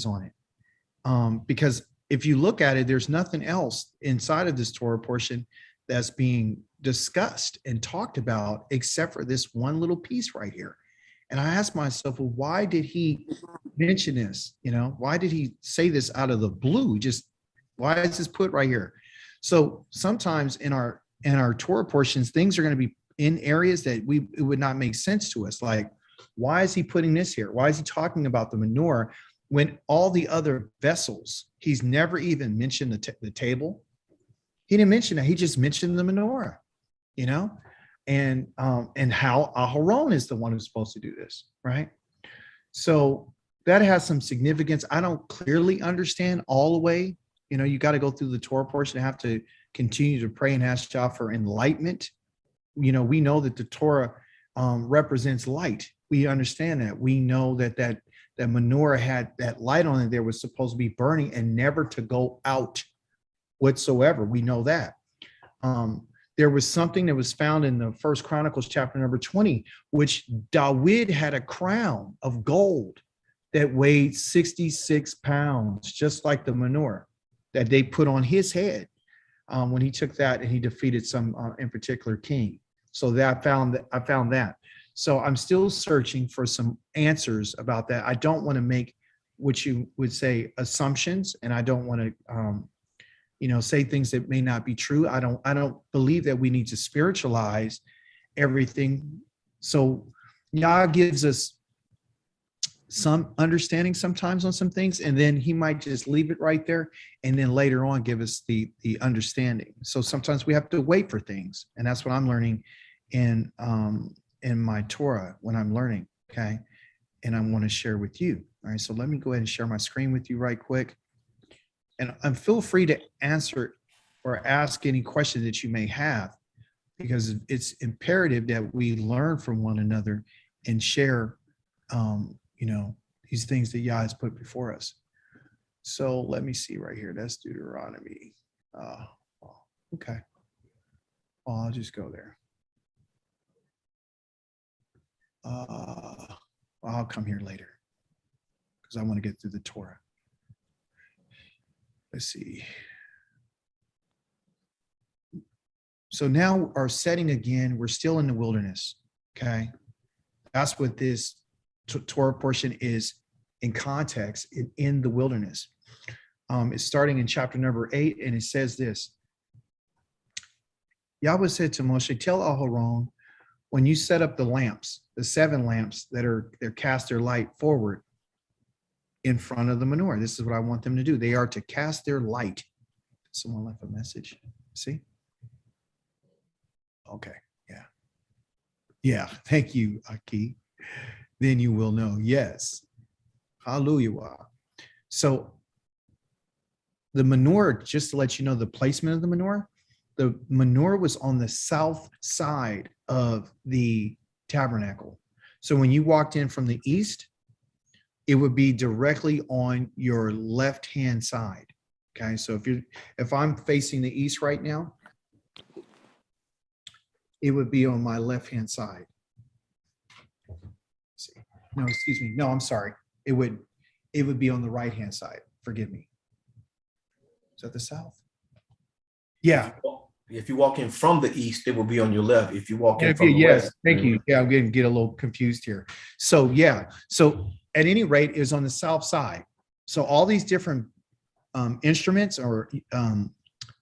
on it. Because if you look at it, there's nothing else inside of this Torah portion that's being discussed and talked about except for this one little piece right here. And I asked myself, well, why did he mention this? Why did he say this out of the blue? Just why is this put right here? So sometimes in our Torah portions, things are going to be in areas that it would not make sense to us. Like, why is he putting this here? Why is he talking about the menorah when all the other vessels, he's never even mentioned the table? He didn't mention that. He just mentioned the menorah, and how Aharon is the one who's supposed to do this, right? So that has some significance. I don't clearly understand all the way. You got to go through the Torah portion and have to continue to pray and ask God for enlightenment. We know that the Torah represents light. We understand that. We know that menorah had that light on it. There was supposed to be burning and never to go out whatsoever. We know that. There was something that was found in the First Chronicles chapter number 20, which David had a crown of gold that weighed 66 pounds, just like the menorah that they put on his head when he took that and he defeated some in particular king. So that I found that. So I'm still searching for some answers about that. I don't want to make what you would say assumptions, and I don't want to say things that may not be true. I don't believe that we need to spiritualize everything. So Yah gives us some understanding sometimes on some things, and then he might just leave it right there and then later on give us the understanding. So sometimes we have to wait for things, and that's what I'm learning in my Torah when I'm learning, okay? And I want to share with you. All right, so let me go ahead and share my screen with you right quick. And feel free to answer or ask any question that you may have, because it's imperative that we learn from one another and share, these things that Yah has put before us. So let me see right here. That's Deuteronomy. Okay. I'll just go there. I'll come here later because I want to get through the Torah. Let's see. So now our setting again, we're still in the wilderness, okay? That's what this Torah portion is in context, in the wilderness. It's starting in chapter number 8, and it says this. Yahweh said to Moshe, tell Aharon, when you set up the lamps, the 7 lamps they're cast their light forward in front of the menorah. This is what I want them to do. They are to cast their light. Someone left a message. See? Okay. Yeah. Yeah. Thank you, Aki. Then you will know. Yes. Hallelujah. So the menorah, just to let you know the placement of the menorah was on the south side of the tabernacle. So when you walked in from the east, it would be directly on your left-hand side. Okay, so if I'm facing the east right now, it would be on my left-hand side. Let's see. No, excuse me. No, I'm sorry. It would be on the right-hand side. Forgive me. Is that the south? Yeah. If you walk in from the east, it will be on your left. If you walk in from the west. Thank you. Yeah, I'm going to get a little confused here. So yeah. So at any rate, it was on the south side. So all these different instruments or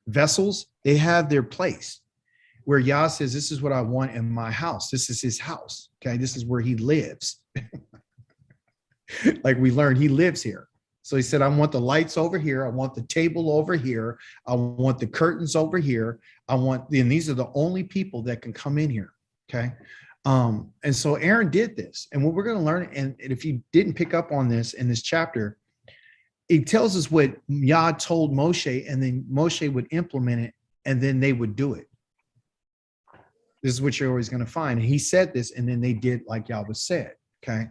vessels, they have their place where Yah says, this is what I want in my house. This is his house. Okay. This is where he lives. Like we learned, he lives here. So he said, I want the lights over here. I want the table over here. I want the curtains over here. And these are the only people that can come in here. Okay. And so Aaron did this. And what we're going to learn, and if you didn't pick up on this in this chapter, it tells us what Yah told Moshe, and then Moshe would implement it, and then they would do it. This is what you're always going to find. And he said this, and then they did like Yah was said. Okay.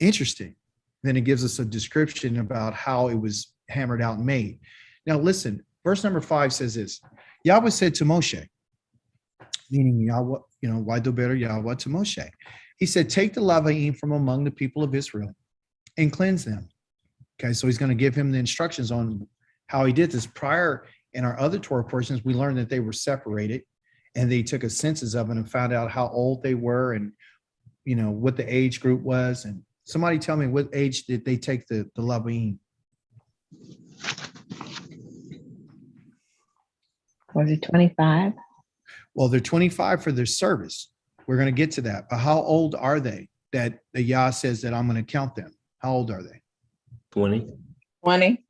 Interesting. Then it gives us a description about how it was hammered out and made. Now listen, verse number 5 says this. Yahweh said to Moshe, meaning Yahweh, why do better Yahweh to Moshe? He said, take the Lavaim from among the people of Israel and cleanse them. Okay, so he's going to give him the instructions on how he did this. Prior in our other Torah portions, we learned that they were separated and they took a census of it and found out how old they were and, you know, what the age group was. And somebody tell me, what age did they take the Levim? Was it 25? Well, they're 25 for their service. We're going to get to that. But how old are they that the Yah says that I'm going to count them? How old are they? 20. 20.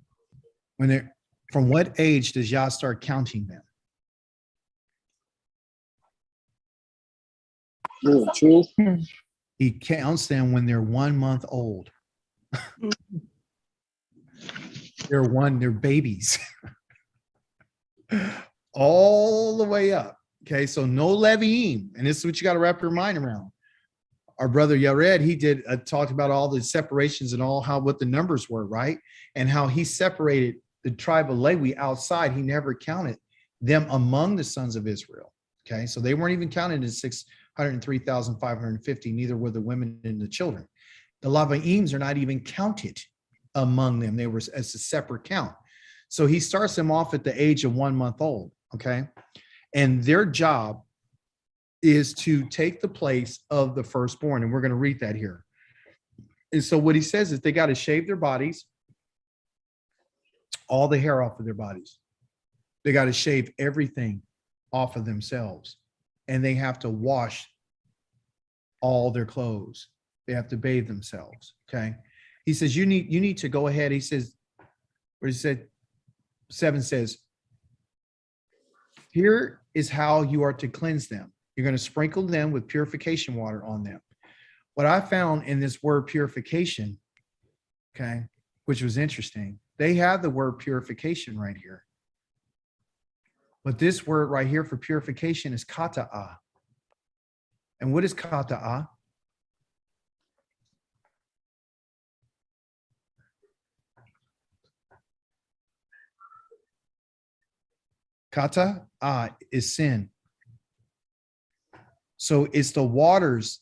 When they're from what age does Yah start counting them? Truth. He counts them when they're 1 month old. They're babies. All the way up. Okay, so no Leviim. And this is what you got to wrap your mind around. Our brother Yared, he did talked about all the separations and all what the numbers were, right? And how he separated the tribe of Levi outside. He never counted them among the sons of Israel. Okay, so they weren't even counted in 603,550, neither were the women and the children. The Leviims are not even counted among them. They were as a separate count. So he starts them off at the age of 1 month old. Okay, and their job is to take the place of the firstborn. And we're going to read that here. And so what he says is they got to shave their bodies, all the hair off of their bodies. They got to shave everything off of themselves. And they have to wash all their clothes. They have to bathe themselves. Okay. He says, you need to go ahead. He says, where he said, 7 says, here is how you are to cleanse them. You're going to sprinkle them with purification water on them. What I found in this word purification, okay, which was interesting, they have the word purification right here. But this word right here for purification is kata'ah. And what is kata'ah? Kata'ah is sin. So it's the waters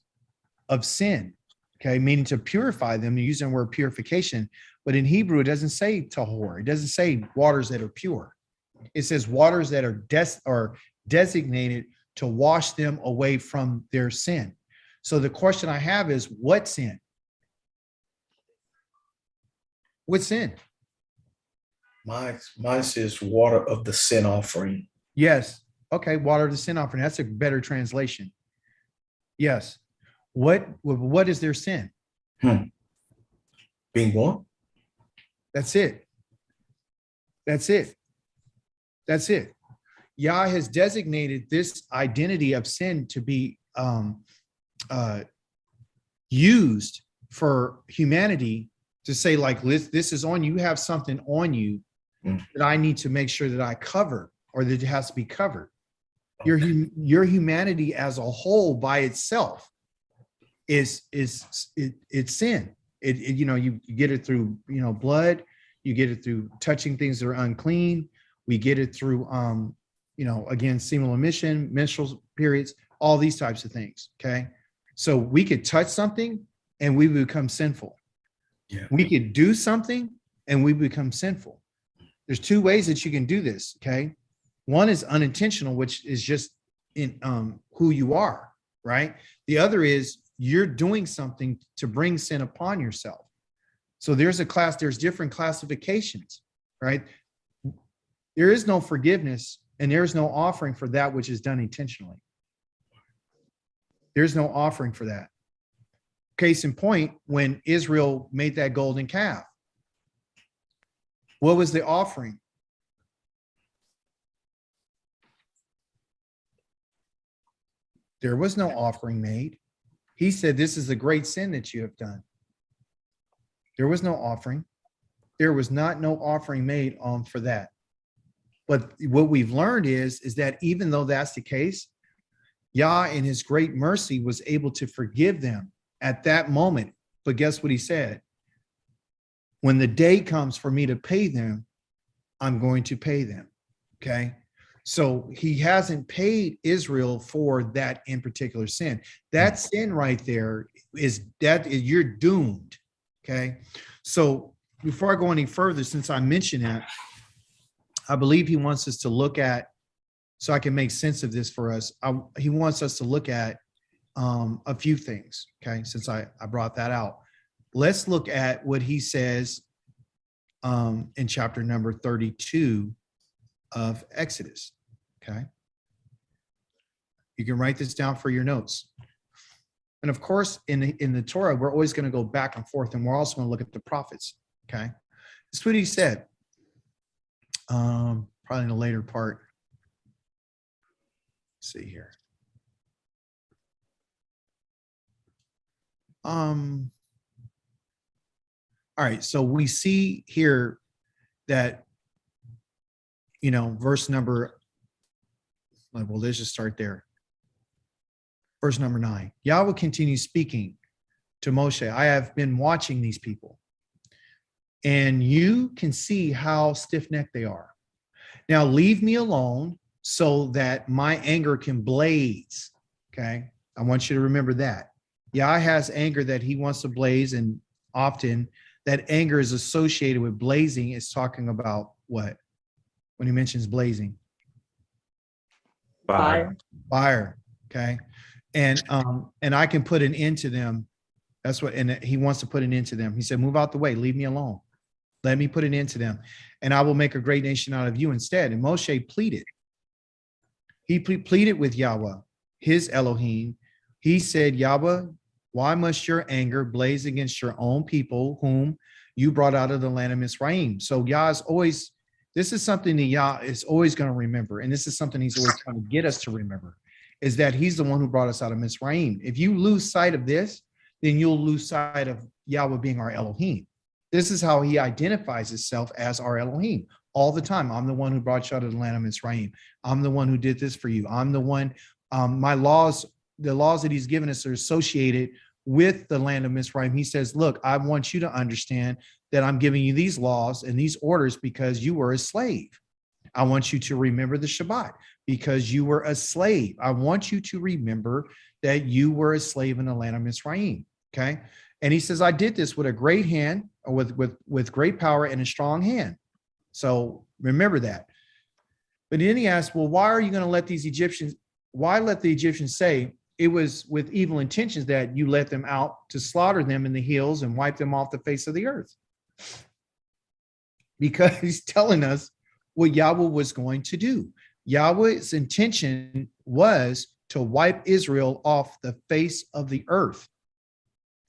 of sin, okay, meaning to purify them, using the word purification. But in Hebrew, it doesn't say tahor. It doesn't say waters that are pure. It says waters that are designated to wash them away from their sin. So the question I have is, what sin? What sin? Mine says water of the sin offering. Yes. Okay, water of the sin offering. That's a better translation. Yes. What is their sin? Being born. That's it. That's it. That's it. Yah has designated this identity of sin to be used for humanity to say, like, this is on you. You have something on you that I need to make sure that I cover, or that it has to be covered. Your humanity as a whole by itself it's sin. You get it through blood. You get it through touching things that are unclean. We get it through again, seminal emission, menstrual periods, all these types of things. Okay, so we could touch something and we become sinful. Yeah. We could do something and we become sinful. There's two ways that you can do this. Okay. One is unintentional, which is just in who you are, right? The other is you're doing something to bring sin upon yourself. So there's different classifications, right? There is no forgiveness and there's no offering for that which is done intentionally. There's no offering for that. Case in point, when Israel made that golden calf, what was the offering? There was no offering made. He said, this is a great sin that you have done. There was no offering. There was no offering made for that. But what we've learned is that even though that's the case, Yah in his great mercy was able to forgive them at that moment. But guess what he said? When the day comes for me to pay them, I'm going to pay them. Okay. So he hasn't paid Israel for that in particular sin. That sin right there is you're doomed. Okay. So before I go any further, since I mentioned that, I believe he wants us to look at, so I can make sense of this for us. He wants us to look at a few things. Okay. Since I brought that out, let's look at what he says in chapter number 32 of Exodus. Okay. You can write this down for your notes. And of course, in the Torah, we're always going to go back and forth, and we're also going to look at the prophets. Okay. This is what he said. Probably in the later part. Let's see here. All right. So we see here that, verse number, well, let's just start there. Verse number 9. Yahweh continues speaking to Moshe. I have been watching these people, and you can see how stiff-necked they are. Now leave me alone so that my anger can blaze. Okay. I want you to remember that. Yah has anger that he wants to blaze, and often that anger is associated with blazing. It's talking about what? When he mentions blazing? Fire. Fire. Okay. And I can put an end to them. That's what, and he wants to put an end to them. He said, move out the way, leave me alone. Let me put an end to them, and I will make a great nation out of you instead. And Moshe pleaded. He pleaded with Yahweh, his Elohim. He said, Yahweh, why must your anger blaze against your own people whom you brought out of the land of Mizraim? So Yah is always, this is something that Yah is always going to remember. And this is something he's always trying to get us to remember, is that he's the one who brought us out of Mizraim. If you lose sight of this, then you'll lose sight of Yahweh being our Elohim. This is how he identifies himself as our Elohim all the time. I'm the one who brought you out of the land of Mizraim. I'm the one who did this for you. I'm the one, my laws, the laws that he's given us are associated with the land of Mizraim. He says, look, I want you to understand that I'm giving you these laws and these orders because you were a slave. I want you to remember the Shabbat because you were a slave. I want you to remember that you were a slave in the land of Mizraim. Okay. And he says, I did this with a great hand, or with great power and a strong hand. So remember that. But then he asked, well, why are you going to let these Egyptians, why let the Egyptians say it was with evil intentions that you let them out to slaughter them in the hills and wipe them off the face of the earth? Because he's telling us what Yahweh was going to do. Yahweh's intention was to wipe Israel off the face of the earth.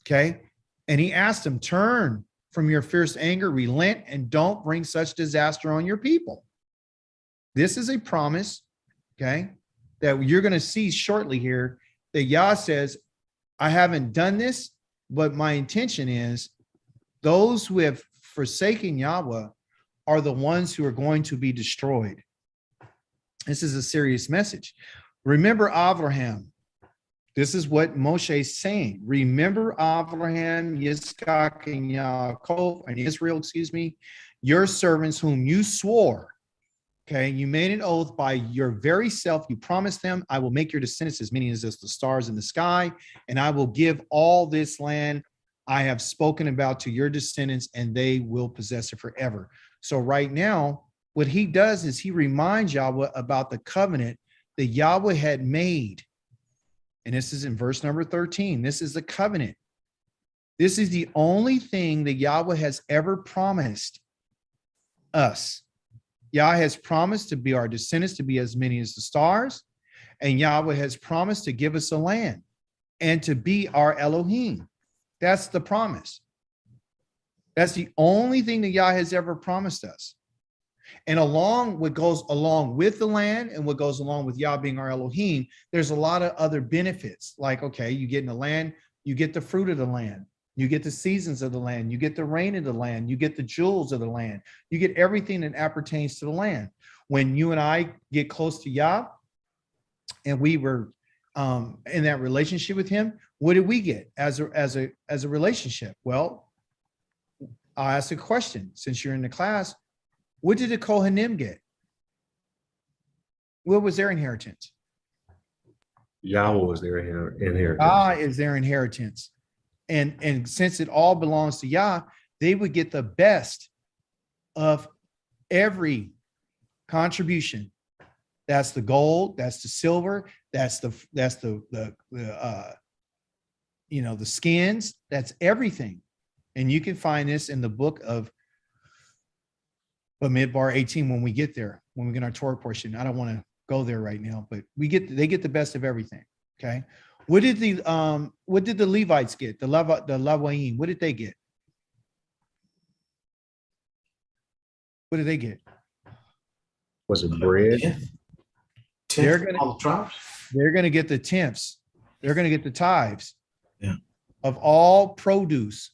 Okay. And he asked him, turn from your fierce anger, relent, and don't bring such disaster on your people. This is a promise, okay, that you're going to see shortly here, that Yah says, I haven't done this, but my intention is those who have forsaken Yahweh are the ones who are going to be destroyed. This is a serious message. Remember Abraham. This is what Moshe is saying. Remember Abraham, Yitzchak, and Yaakov, and Israel, your servants whom you swore. Okay, you made an oath by your very self. You promised them, I will make your descendants as many as the stars in the sky, and I will give all this land I have spoken about to your descendants, and they will possess it forever. So right now, what he does is he reminds Yahweh about the covenant that Yahweh had made. And this is in verse number 13. This is the covenant. This is the only thing that Yahweh has ever promised us. Yah has promised to be our descendants, to be as many as the stars. And Yahweh has promised to give us a land and to be our Elohim. That's the promise. That's the only thing that Yah has ever promised us. And what goes along with the land and what goes along with Yah being our Elohim, there's a lot of other benefits. Like, okay, you get in the land, you get the fruit of the land, you get the seasons of the land, you get the rain of the land, you get the jewels of the land, you get everything that appertains to the land. When you and I get close to Yah and we were in that relationship with him, what did we get as a relationship? Well, I'll ask a question. Since you're in the class, what did the Kohanim get? What was their inheritance? Yahweh was their inheritance. Ah is their inheritance. And since it all belongs to Yah, they would get the best of every contribution. That's the gold, that's the silver, that's the skins, that's everything. And you can find this in the book of Bamidbar 18 when we get there, when we get our Torah portion. I don't want to go there right now, but they get the best of everything. Okay. What did the Levites get? The Lavaim, what did they get? Was it bread? They're going to get the tenths. They're going to get the tithes of all produce.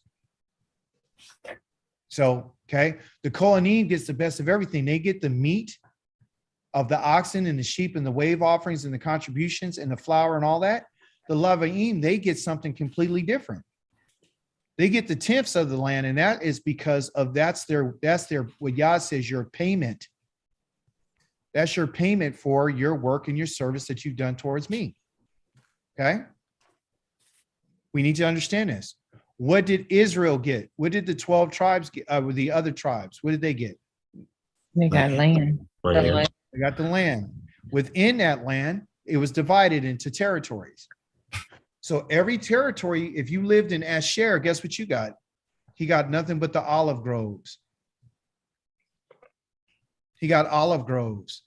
So, okay, the Kohanim gets the best of everything. They get the meat of the oxen and the sheep and the wave offerings and the contributions and the flour and all that. The Lavaim, they get something completely different. They get the tenths of the land, and that is because of that's their what Yah says, your payment. That's your payment for your work and your service that you've done towards me. Okay? We need to understand this. What did Israel get? What did the 12 tribes get? The other tribes, what did they get? They got land. They got the land. Within that land, it was divided into territories. So every territory, if you lived in Asher, guess what you got? He got nothing but the olive groves. He got olive groves.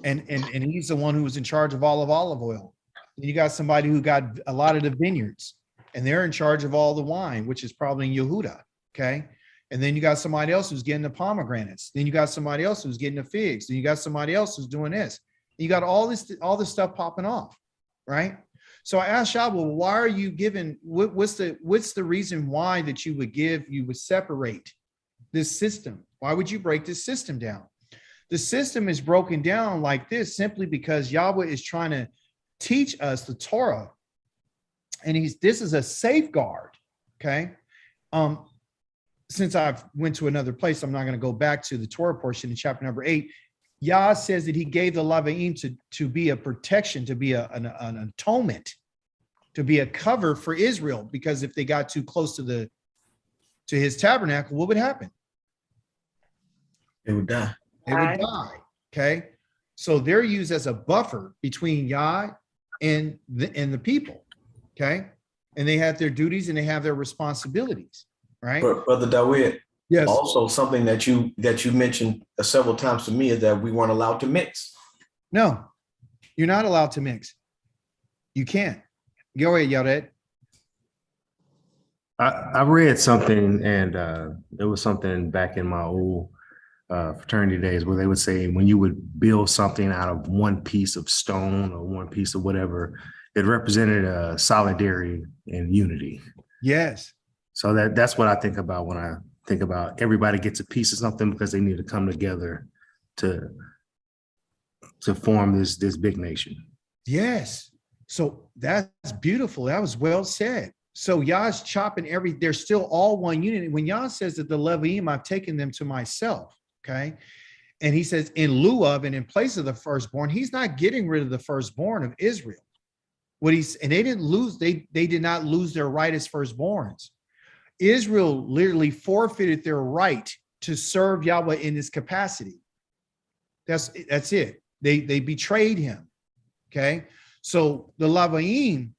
And he's the one who was in charge of all of olive oil. And you got somebody who got a lot of the vineyards, and they're in charge of all the wine, which is probably in Yehuda. Okay. And then you got somebody else who's getting the pomegranates. Then you got somebody else who's getting the figs. Then you got somebody else who's doing this. You got all this stuff popping off, right? So I asked Yah, well, why are you giving? What's the reason why that you would separate this system? Why would you break this system down? The system is broken down like this simply because Yahweh is trying to teach us the Torah, and this is a safeguard. Okay. Since I've went to another place, I'm not going to go back to the Torah portion in chapter number 8. Yah says that he gave the Lavaim to be a protection, to be an atonement, to be a cover for Israel, because if they got too close to his tabernacle, what would happen? They would die. They would die. Okay. So they're used as a buffer between Yah and the people. Okay. And they have their duties and they have their responsibilities. Right. But Brother Dawid, yes. Also something that you mentioned several times to me is that we weren't allowed to mix. No, you're not allowed to mix. You can't. Go ahead, Yared. I read something, and it was something back in my old fraternity days where they would say when you would build something out of one piece of stone or one piece of whatever, it represented solidarity and unity. Yes. So that's what I think about when I think about everybody gets a piece of something because they need to come together to form this big nation. Yes. So that's beautiful. That was well said. So Yah's chopping they're still all one unit. When Yah says that the Leviim, I've taken them to myself. Okay. And he says in lieu of and in place of the firstborn, he's not getting rid of the firstborn of Israel. And they did not lose their right as firstborns. Israel literally forfeited their right to serve Yahweh in this capacity. That's it. They betrayed him. Okay. So the Lavaim,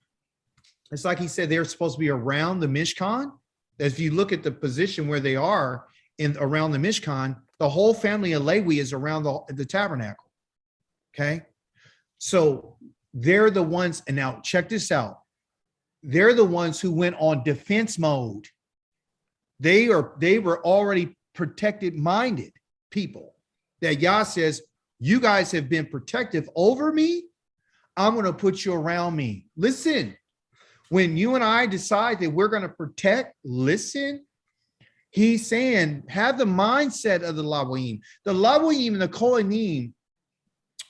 it's like he said, they're supposed to be around the Mishkan. If you look at the position where they are around the Mishkan, the whole family of Lewi is around the tabernacle. Okay. So they're the ones, and now check this out. They're the ones who went on defense mode. They were already protected-minded people that Yah says, you guys have been protective over me. I'm going to put you around me. Listen, when you and I decide that we're going to protect, listen, he's saying, have the mindset of the Lavaim. The Lavaim and the Kohanim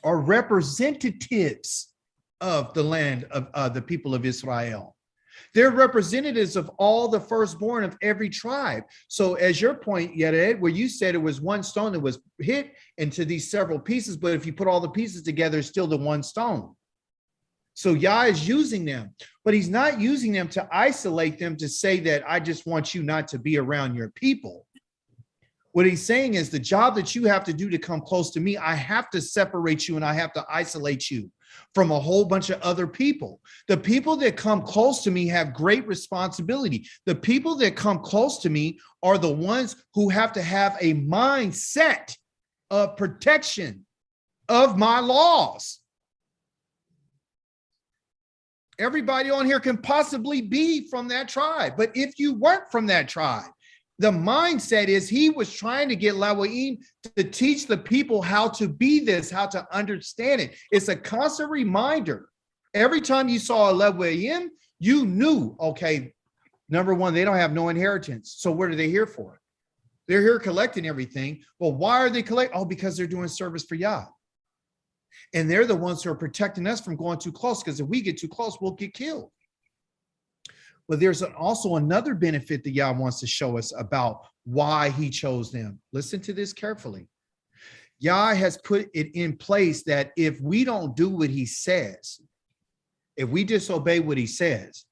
are representatives of the land of the people of Israel. They're representatives of all the firstborn of every tribe. So as your point, Yared, where you said it was one stone that was hit into these several pieces, but if you put all the pieces together, it's still the one stone. So Yah is using them, but he's not using them to isolate them to say that I just want you not to be around your people. What he's saying is the job that you have to do to come close to me, I have to separate you and I have to isolate you from a whole bunch of other people. The people that come close to me have great responsibility. The people that come close to me are the ones who have to have a mindset of protection of my laws. Everybody on here can possibly be from that tribe, but if you weren't from that tribe, the mindset is he was trying to get Lawaim to teach the people how to be this, how to understand it. It's a constant reminder. Every time you saw a Lawaim, you knew, okay, number one, they don't have no inheritance. So what are they here for? They're here collecting everything. Well, why are they collecting? Oh, because they're doing service for Yah. And they're the ones who are protecting us from going too close, because if we get too close, we'll get killed. But there's also another benefit that Yah wants to show us about why he chose them. Listen to this carefully. Yah has put it in place that if we don't do what he says, if we disobey what he says,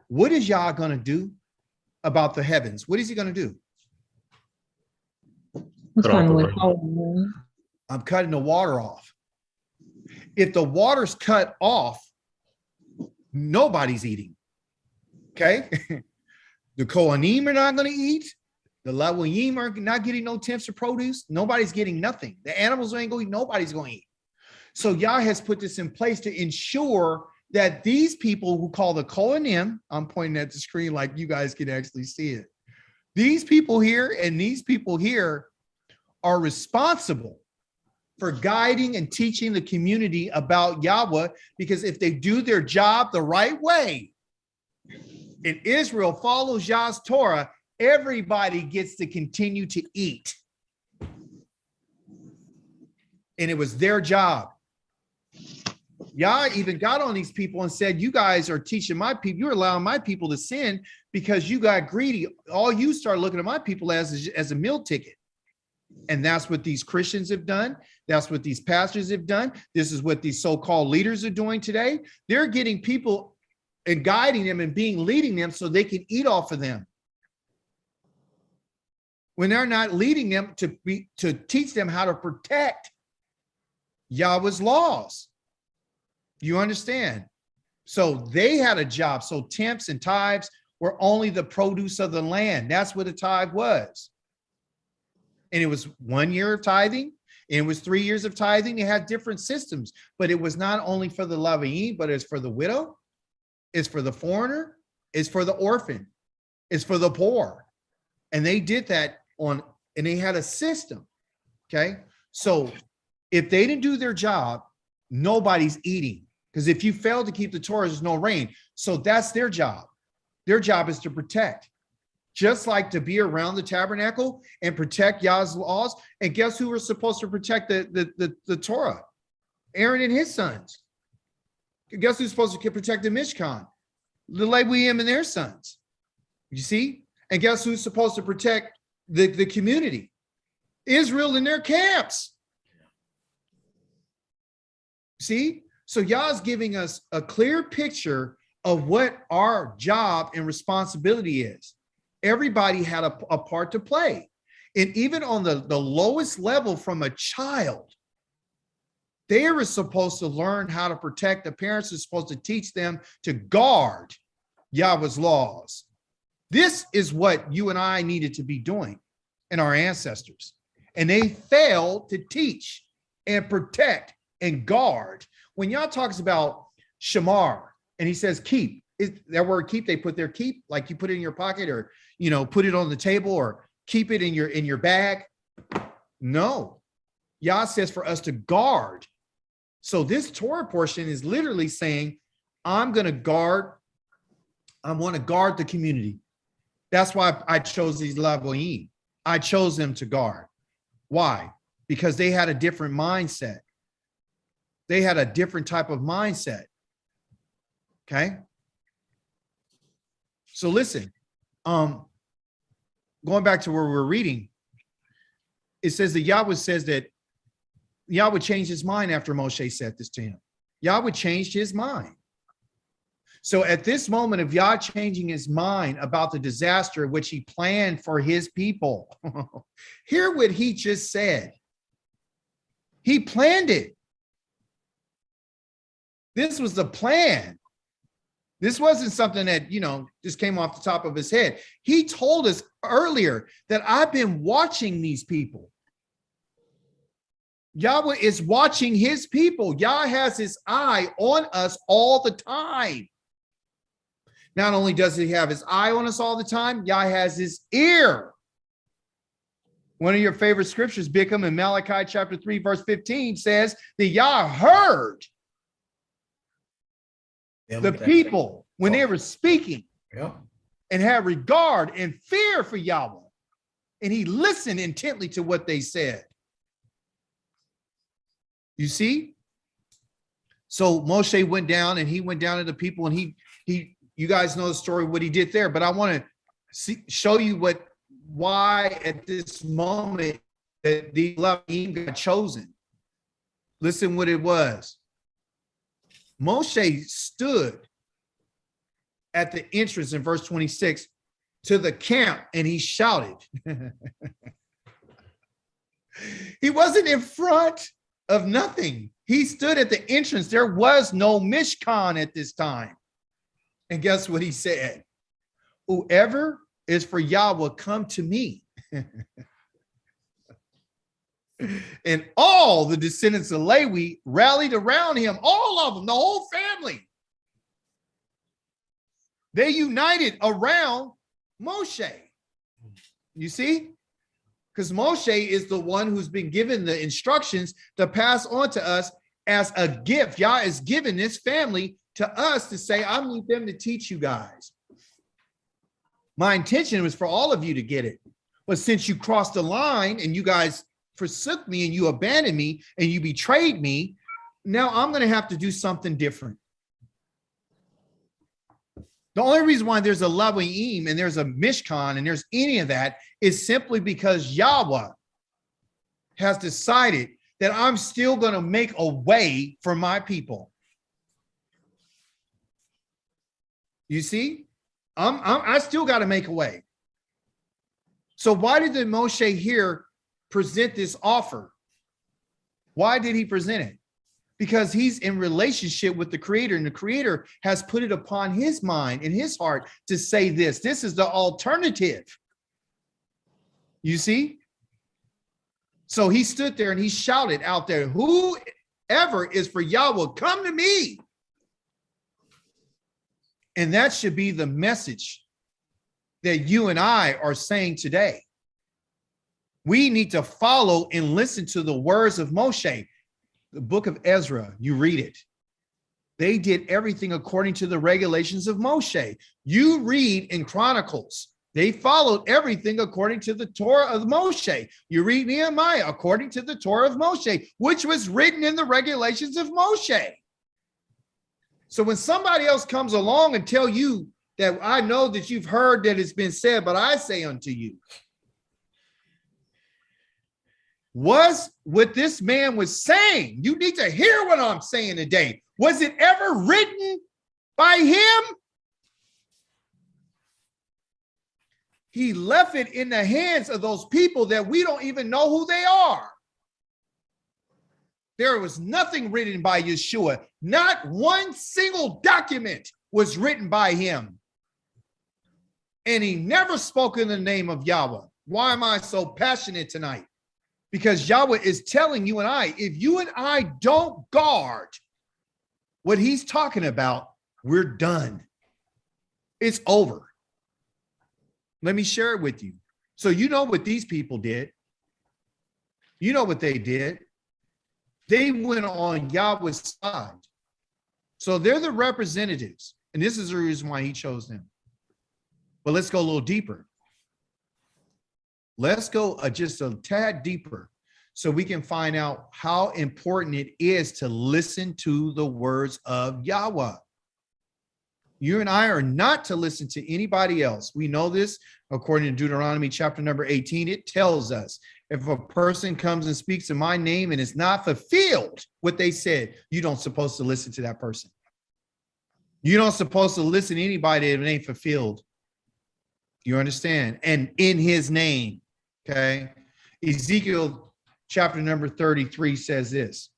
what is Yah going to do about the heavens? What is he going to do? I'm cutting the water off. If the water's cut off, nobody's eating. Okay? The Kohanim are not going to eat. The Lawayim are not getting no tenths of produce. Nobody's getting nothing. The animals ain't going to eat. Nobody's going to eat. So Yah has put this in place to ensure that these people who call the Kohanim, I'm pointing at the screen like you guys can actually see it. These people here and these people here are responsible for guiding and teaching the community about Yahweh, because if they do their job the right way, and Israel follows Yah's Torah, everybody gets to continue to eat. And it was their job. Yah even got on these people and said, you guys are teaching my people, you're allowing my people to sin because you got greedy. All you start looking at my people as a meal ticket. And that's what these Christians have done. That's what these pastors have done. This is what these so-called leaders are doing today. They're getting people and guiding them and leading them so they can eat off of them, when they're not leading them to teach them how to protect Yahweh's laws. You understand? So they had a job. So tenths and tithes were only the produce of the land. That's what a tithe was. And it was 1 year of tithing, and it was 3 years of tithing. They had different systems, but it was not only for the Levite, but it's for the widow, it's for the foreigner, it's for the orphan, it's for the poor. And they did that and they had a system. Okay. So if they didn't do their job, nobody's eating. Because if you fail to keep the Torah, there's no rain. So that's their job. Their job is to protect. Just like to be around the tabernacle and protect Yah's laws. And guess who was supposed to protect the Torah? Aaron and his sons. Guess who's supposed to protect the Mishkan? The Leviim and their sons. You see? And guess who's supposed to protect the community? Israel and their camps. See? So Yah's giving us a clear picture of what our job and responsibility is. Everybody had a part to play. And even on the lowest level from a child, they were supposed to learn how to protect. The parents are supposed to teach them to guard Yahweh's laws. This is what you and I needed to be doing and our ancestors. And they failed to teach and protect and guard. When Yah talks about shamar and he says keep, that word keep, they put their keep, like you put it in your pocket or, put it on the table or keep it in your bag. No, Yah says for us to guard. So this Torah portion is literally saying, I want to guard the community. That's why I chose these Lavoim. I chose them to guard. Why? Because they had a different mindset. They had a different type of mindset. Okay. So listen, going back to where we're reading, it says that Yahweh says that Yahweh changed his mind after Moshe said this to him. Yahweh changed his mind. So at this moment of Yah changing his mind about the disaster which he planned for his people, hear what he just said. He planned it. This was the plan. This wasn't something that, just came off the top of his head. He told us earlier that I've been watching these people. Yahweh is watching his people. Yah has his eye on us all the time. Not only does he have his eye on us all the time, Yah has his ear. One of your favorite scriptures, Bickham, in Malachi chapter 3, verse 15 says that Yah heard the people when they were speaking and had regard and fear for Yahweh. And he listened intently to what they said. You see? So Moshe went down and he went down to the people and you guys know the story, what he did there, but I want to show you why at this moment that the Leviim got chosen. Listen what it was. Moshe stood at the entrance in verse 26 to the camp and he shouted. He wasn't in front of nothing. He stood at the entrance. There was no Mishkan at this time. And guess what he said? Whoever is for Yahweh, come to me. And all the descendants of Levi rallied around him, all of them, the whole family. They united around Moshe. You see? Because Moshe is the one who's been given the instructions to pass on to us as a gift. Yah is giving this family to us to say, I need them to teach you guys. My intention was for all of you to get it. But since you crossed the line and you guys forsook me and you abandoned me and you betrayed me, now I'm going to have to do something different. The only reason why there's a Leviim and there's a Mishkan and there's any of that is simply because Yahweh has decided that I'm still going to make a way for my people. You see, I still got to make a way. So why did the Moshe here present this offer? Why did he present it? Because he's in relationship with the Creator, and the Creator has put it upon his mind and his heart to say this. This is the alternative. You see? So he stood there and he shouted out there, whoever is for Yahweh, come to me. And that should be the message that you and I are saying today. We need to follow and listen to the words of Moshe. The book of Ezra, you read it. They did everything according to the regulations of Moshe. You read in Chronicles, they followed everything according to the Torah of Moshe. You read Nehemiah according to the Torah of Moshe, which was written in the regulations of Moshe. So when somebody else comes along and tell you that I know that you've heard that it's been said, but I say unto you, was what this man was saying, you need to hear what I'm saying today. Was it ever written by him? He left it in the hands of those people that we don't even know who they are. There was nothing written by Yeshua. Not one single document was written by him. And he never spoke in the name of Yahweh. Why am I so passionate tonight? Because Yahweh is telling you and I, if you and I don't guard what he's talking about, we're done. It's over. Let me share it with you. So you know what these people did. You know what they did. They went on Yahweh's side. So they're the representatives. And this is the reason why he chose them. But let's go a little deeper. Let's go just a tad deeper so we can find out how important it is to listen to the words of Yahweh. You and I are not to listen to anybody else. We know this according to Deuteronomy chapter number 18. It tells us if a person comes and speaks in my name and it's not fulfilled what they said, you don't supposed to listen to that person. You don't supposed to listen to anybody if it ain't fulfilled. You understand? And in his name, okay? Ezekiel chapter number 33 says this.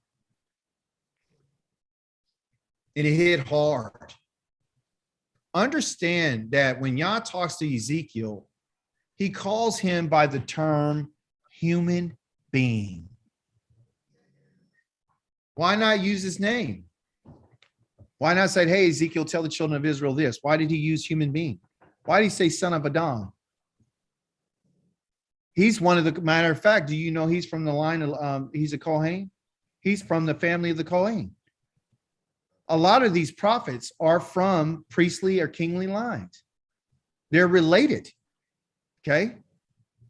And it hit hard. Understand that when Yah talks to Ezekiel, he calls him by the term human being. Why not use his name? Why not say, hey, Ezekiel, tell the children of Israel this? Why did he use human being? Why did he say son of Adam? He's one of the, matter of fact, do you know he's from the line of, he's a Kohen? He's from the family of the Kohen. A lot of these prophets are from priestly or kingly lines. They're related. Okay.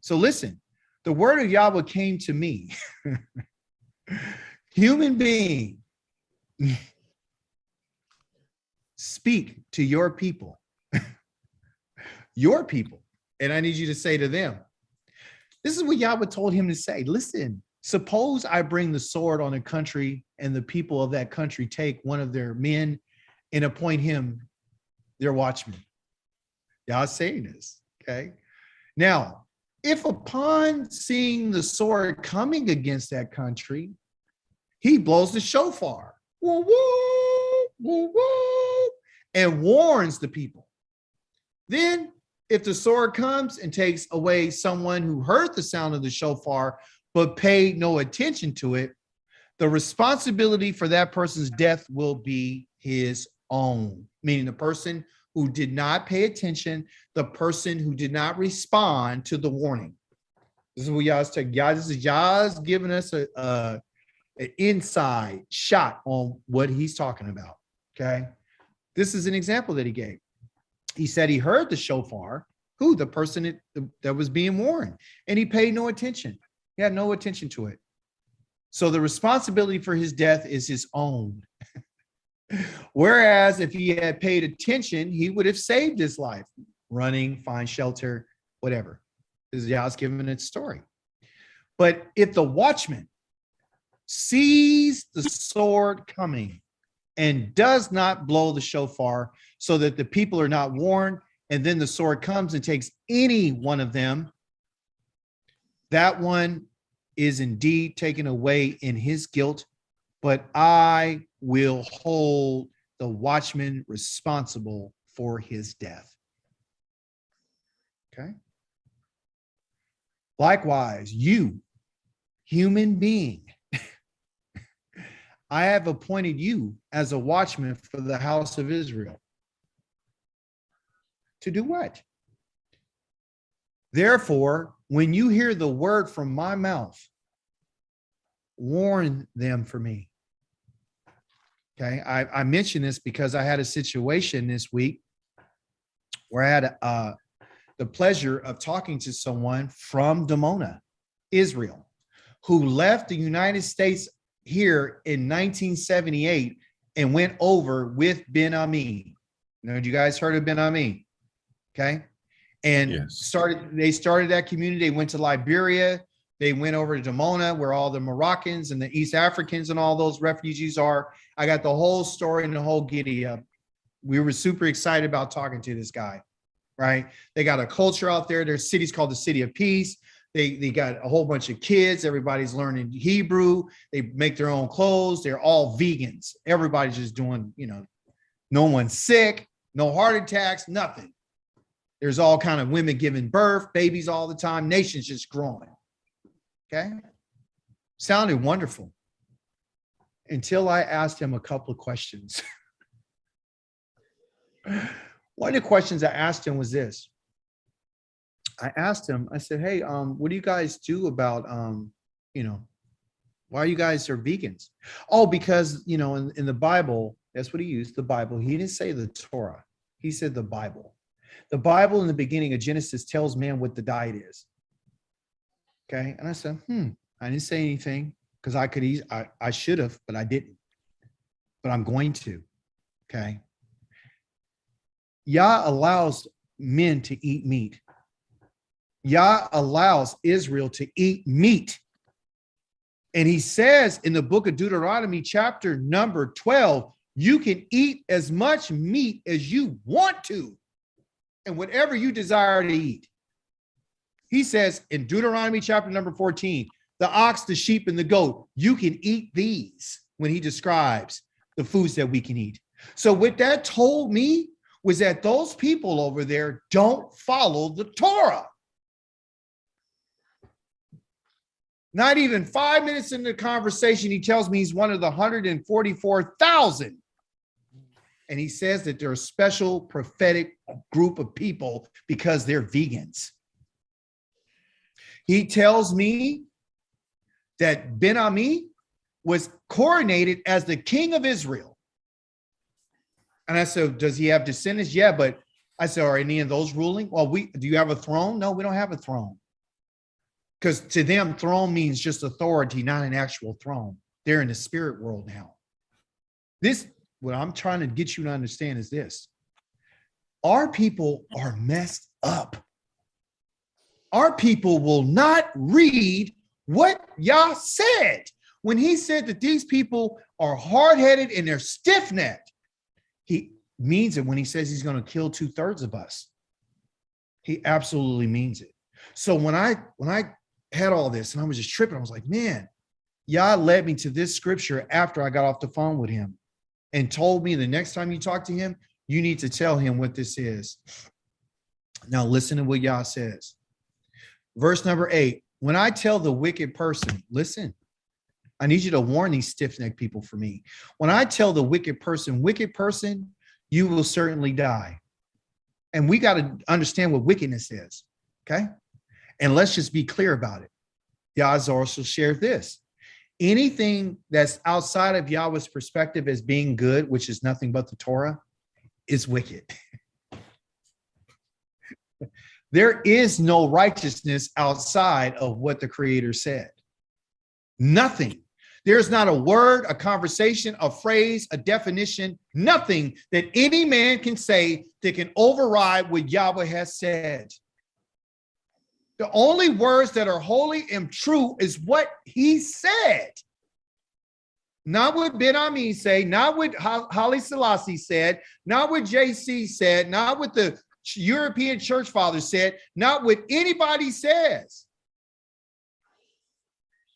So listen, the word of Yahweh came to me. Human being, speak to your people. Your people. And I need you to say to them, this is what Yahweh told him to say. Listen, suppose I bring the sword on a country and the people of that country take one of their men and appoint him their watchman. Y'all saying this, okay? Now, if upon seeing the sword coming against that country, he blows the shofar, woo, woo, woo, woo, and warns the people. Then, if the sword comes and takes away someone who heard the sound of the shofar but paid no attention to it, the responsibility for that person's death will be his own, meaning the person who did not pay attention, the person who did not respond to the warning. This is what Yah's taking. Yah's giving us an inside shot on what he's talking about, okay? This is an example that he gave. He said he heard the shofar, who? The person that was being warned, and he paid no attention. He had no attention to it. So the responsibility for his death is his own. Whereas if he had paid attention, he would have saved his life, running, find shelter, whatever. This is Yah's giving its story. But if the watchman sees the sword coming and does not blow the shofar so that the people are not warned, and then the sword comes and takes any one of them, that one is indeed taken away in his guilt, but I will hold the watchman responsible for his death. Okay? Likewise, you, human being, I have appointed you as a watchman for the house of Israel. To do what? Therefore, when you hear the word from my mouth, warn them for me. Okay, I mention this because I had a situation this week where I had the pleasure of talking to someone from Dimona, Israel, who left the United States here in 1978 and went over with Ben Ami. Now, you guys heard of Ben Ami? Okay. And yes. They started that community. They went to Liberia. They went over to Dimona, where all the Moroccans and the East Africans and all those refugees are. I got the whole story and the whole giddy up. We were super excited about talking to this guy, right? They got a culture out there. Their city's called the City of Peace. They got a whole bunch of kids. Everybody's learning Hebrew. They make their own clothes. They're all vegans. Everybody's just doing, no one's sick, no heart attacks, nothing. There's all kind of women giving birth, babies all the time. Nations just growing. Okay. Sounded wonderful until I asked him a couple of questions. One of the questions I asked him was this. I asked him, I said, hey, what do you guys do about, why you guys are vegans? Oh, because, in the Bible, that's what he used, the Bible. He didn't say the Torah. He said the Bible. The Bible in the beginning of Genesis tells man what the diet is. Okay. And I said, I didn't say anything because I should have, but I didn't. But I'm going to. Okay. Yah allows men to eat meat. Yah allows Israel to eat meat. And he says in the book of Deuteronomy, chapter number 12, You can eat as much meat as you want to and whatever you desire to eat. He says in Deuteronomy chapter number 14, the ox, the sheep, and the goat, you can eat these when he describes the foods that we can eat. So what that told me was that those people over there don't follow the Torah. Not even 5 minutes into the conversation, he tells me he's one of the 144,000. And he says that they're a special prophetic group of people because they're vegans. He tells me that Ben-Ami was coronated as the king of Israel. And I said, does he have descendants? Yeah, but I said, are any of those ruling? Well, do you have a throne? No, we don't have a throne. Because to them, throne means just authority, not an actual throne. They're in the spirit world now. What I'm trying to get you to understand is this. Our people are messed up. Our people will not read what Yah said. When he said that these people are hard-headed and they're stiff-necked, he means it when he says he's going to kill 2/3 of us. He absolutely means it. So when I had all this and I was just tripping, I was like, man, Yah led me to this scripture after I got off the phone with him and told me the next time you talk to him, you need to tell him what this is. Now listen to what Yah says. Verse number 8, when I tell the wicked person, listen, I need you to warn these stiff-necked people for me. When I tell the wicked person, you will certainly die. And we got to understand what wickedness is, okay? And let's just be clear about it. Yah also shared this. Anything that's outside of Yahweh's perspective as being good, which is nothing but the Torah, is wicked. There is no righteousness outside of what the Creator said. Nothing. There's not a word, a conversation, a phrase, a definition, nothing that any man can say that can override what Yahweh has said. The only words that are holy and true is what he said. Not what Ben-Ami say, not what Haile Selassie said, not what JC said, not what the European church fathers said, not what anybody says.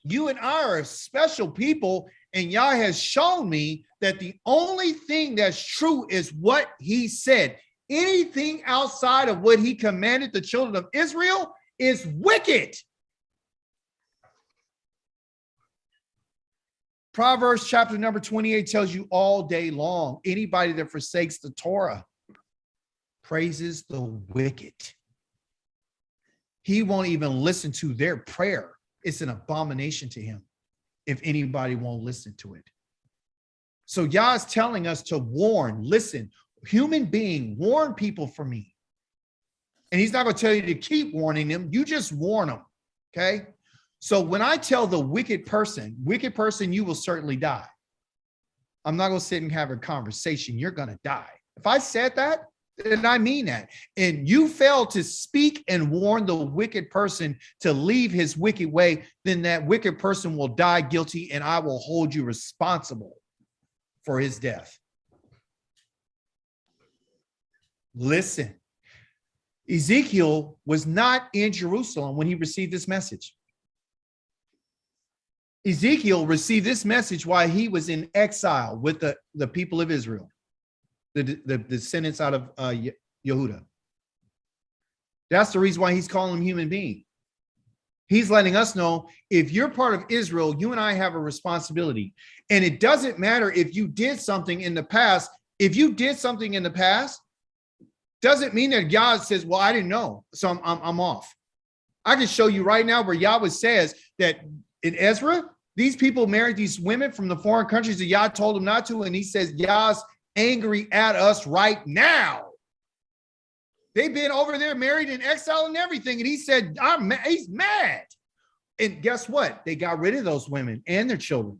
You and I are special people, and Yah has shown me that the only thing that's true is what he said. Anything outside of what he commanded the children of Israel is wicked. Proverbs chapter number 28 tells you all day long, anybody that forsakes the Torah praises the wicked. He won't even listen to their prayer. It's an abomination to him if anybody won't listen to it. So Yah is telling us to warn, listen, human being, warn people for me. And he's not going to tell you to keep warning them. You just warn them, okay? So when I tell the wicked person, you will certainly die. I'm not going to sit and have a conversation. You're going to die. If I said that, then I mean that. And you fail to speak and warn the wicked person to leave his wicked way, then that wicked person will die guilty and I will hold you responsible for his death. Listen, Ezekiel was not in Jerusalem when he received this message. Ezekiel received this message while he was in exile with the people of Israel. The descendants out of Yehuda. That's the reason why he's calling them human being. He's letting us know if you're part of Israel, you and I have a responsibility. And it doesn't matter if you did something in the past. If you did something in the past, doesn't mean that God says, well, I didn't know, so I'm off. I can show you right now where Yahweh says that in Ezra, these people married these women from the foreign countries that Yah told them not to. And he says, Yah's angry at us right now. They've been over there married in exile and everything. And he said, he's mad. And guess what? They got rid of those women and their children.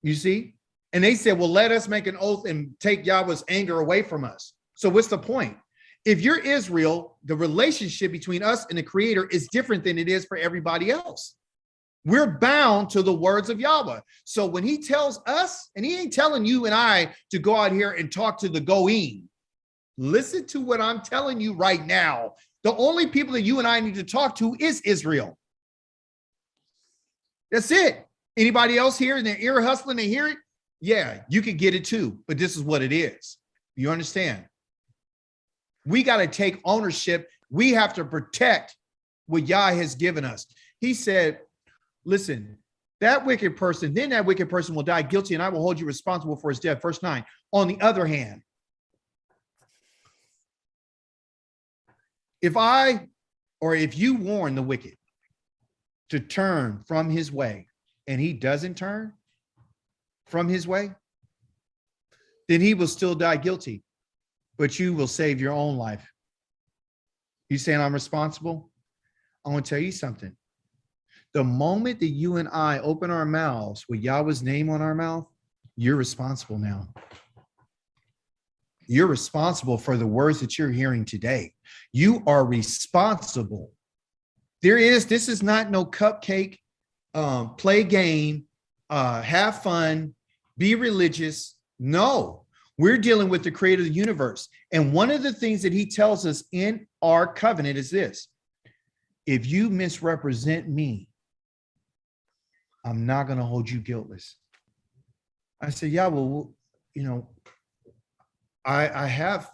You see? And they said, well, let us make an oath and take Yahweh's anger away from us. So what's the point? If you're Israel, the relationship between us and the Creator is different than it is for everybody else. We're bound to the words of Yahweh. So when he tells us, and he ain't telling you and I to go out here and talk to the Goyim. Listen to what I'm telling you right now. The only people that you and I need to talk to is Israel. That's it. Anybody else here in their ear hustling to hear it? Yeah, you can get it too, but this is what it is. You understand? We got to take ownership. We have to protect what Yah has given us. He said, listen, that wicked person will die guilty, and I will hold you responsible for his death. Verse 9. On the other hand, if you warn the wicked to turn from his way, and he doesn't turn from his way, then he will still die guilty, but you will save your own life. You saying I'm responsible? I want to tell you something. The moment that you and I open our mouths with Yahweh's name on our mouth, you're responsible now. You're responsible for the words that you're hearing today. You are responsible. This is not no cupcake, play game, have fun, be religious. No, we're dealing with the creator of the universe. And one of the things that he tells us in our covenant is this: if you misrepresent me, I'm not going to hold you guiltless. I said, yeah, well, you know, I have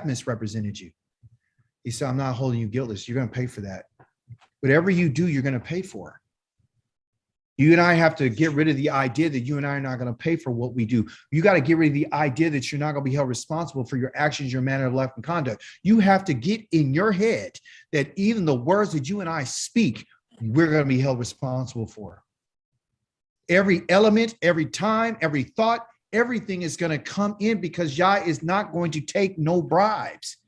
misrepresented you. He said, I'm not holding you guiltless. You're going to pay for that. Whatever you do, you're going to pay for. You and I have to get rid of the idea that you and I are not going to pay for what we do. You got to get rid of the idea that you're not going to be held responsible for your actions, your manner of life and conduct. You have to get in your head that even the words that you and I speak, we're going to be held responsible for. Every element, every time, every thought, everything is going to come in, because Yah is not going to take no bribes.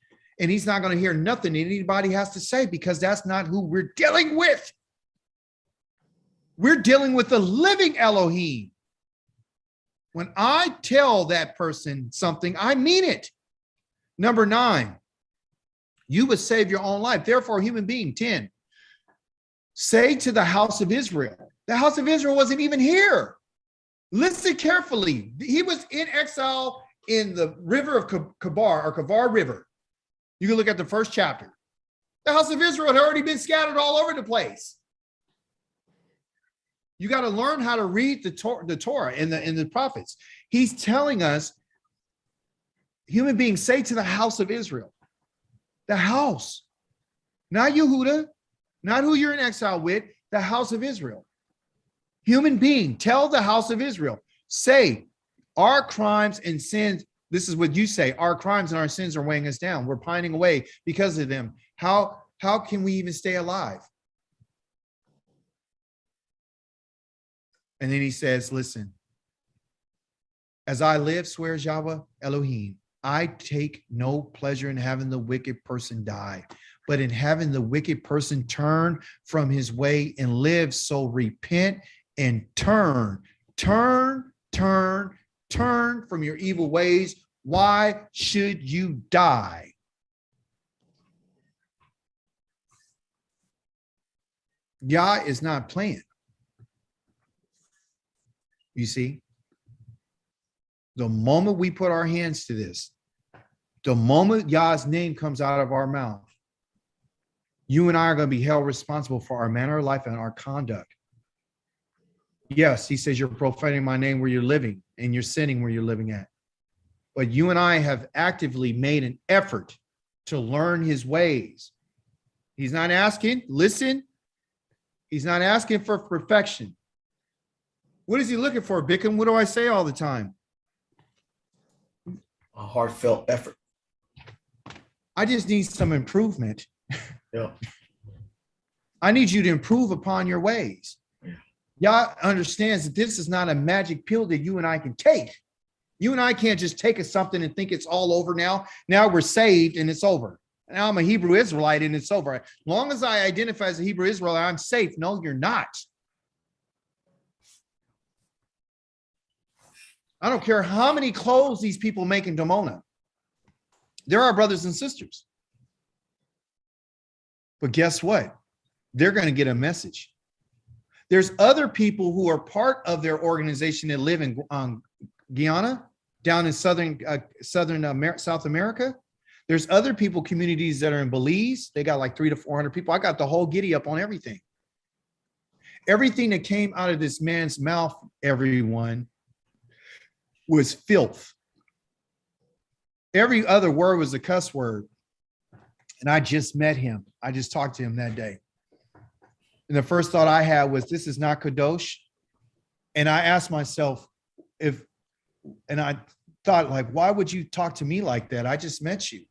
And he's not going to hear nothing anybody has to say, because that's not who we're dealing with. We're dealing with the living Elohim. When I tell that person something, I mean it. Number 9, you would save your own life. Therefore, human being, 10, say to the house of Israel. The house of Israel wasn't even here. Listen carefully. He was in exile in the river of Kavar River. You can look at the first chapter. The house of Israel had already been scattered all over the place. You got to learn how to read the Torah and the prophets. He's telling us, human beings, say to the house of Israel, the house, not Yehuda, not who you're in exile with, the house of Israel. Human being, tell the house of Israel, say, our crimes and sins, this is what you say, our crimes and our sins are weighing us down. We're pining away because of them. How can we even stay alive? And then he says, listen, as I live, swears Yahweh Elohim, I take no pleasure in having the wicked person die, but in having the wicked person turn from his way and live. So repent and turn from your evil ways. Why should you die? Yah is not playing. You see, the moment we put our hands to this, the moment Yah's name comes out of our mouth, you and I are going to be held responsible for our manner of life and our conduct. Yes, he says you're profaning my name where you're living, and you're sinning where you're living at. But you and I have actively made an effort to learn his ways. He's not asking, listen, he's not asking for perfection. What is he looking for, Bickham? What do I say all the time? A heartfelt effort. I just need some improvement. Yeah. I need you to improve upon your ways. Yah understands that this is not a magic pill that you and I can take. You and I can't just take something and think it's all over now. Now we're saved and it's over. Now I'm a Hebrew Israelite and it's over. As long as I identify as a Hebrew Israelite, I'm safe. No, you're not. I don't care how many clothes these people make in Dimona. They're our brothers and sisters. But guess what? They're going to get a message. There's other people who are part of their organization that live in Guyana, down in South America. There's other people, communities that are in Belize. They got like 300 to 400 people. I got the whole giddy up on everything. Everything that came out of this man's mouth, everyone, was filth. Every other word was a cuss word. And I just met him. I just talked to him that day. And the first thought I had was, this is not Kadosh. And I asked myself, and I thought, like, why would you talk to me like that? I just met you.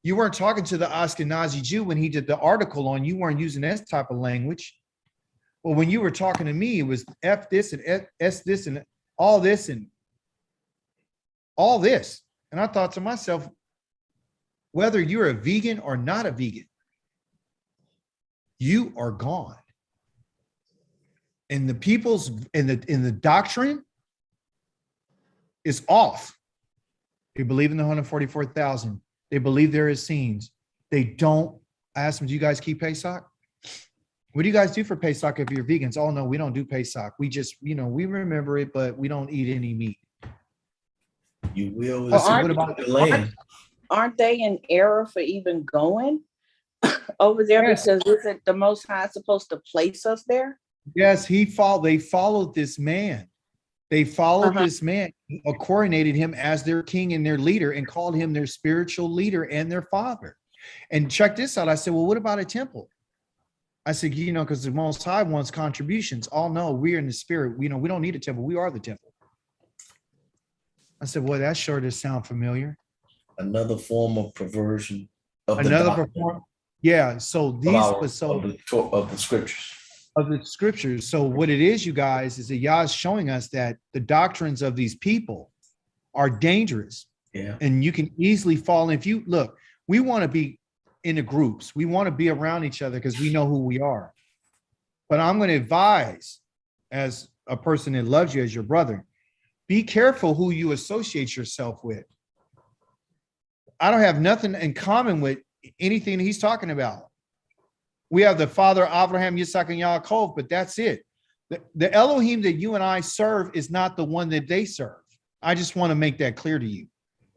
You weren't talking to the Ashkenazi Jew when he did the article on, you weren't using that type of language. Well, when you were talking to me, it was F this and S this and all this and all this. And I thought to myself, whether you're a vegan or not a vegan, you are gone. And the people's in the doctrine is off. They believe in the 144,000. They believe there is scenes. They don't. I asked them, do you guys keep Pesach? What do you guys do for Pesach if you're vegans? Oh, no, we don't do Pesach. We just, we remember it, but we don't eat any meat. You will. Well, what about the land? Aren't they in error for even going over there? Yes. Because isn't the Most High supposed to place us there? Yes, they followed this man. They followed this man, coronated him as their king and their leader and called him their spiritual leader and their father. And check this out. I said, well, what about a temple? I said, because the Most High wants contributions. Oh, no, we're in the spirit. We don't need a temple. We are the temple. I said, well, that sure does sound familiar. Another form of perversion of yeah. So of the scriptures. Of the scriptures. So what it is, you guys, is that Yah is showing us that the doctrines of these people are dangerous. Yeah. And you can easily fall. If you look, we want to be in the groups. We want to be around each other because we know who we are. But I'm going to advise, as a person that loves you as your brother, be careful who you associate yourself with. I don't have nothing in common with anything that he's talking about. We have the father Abraham, Yitzhak, and Yaakov, but that's it. The Elohim that you and I serve is not the one that they serve. I just want to make that clear to you.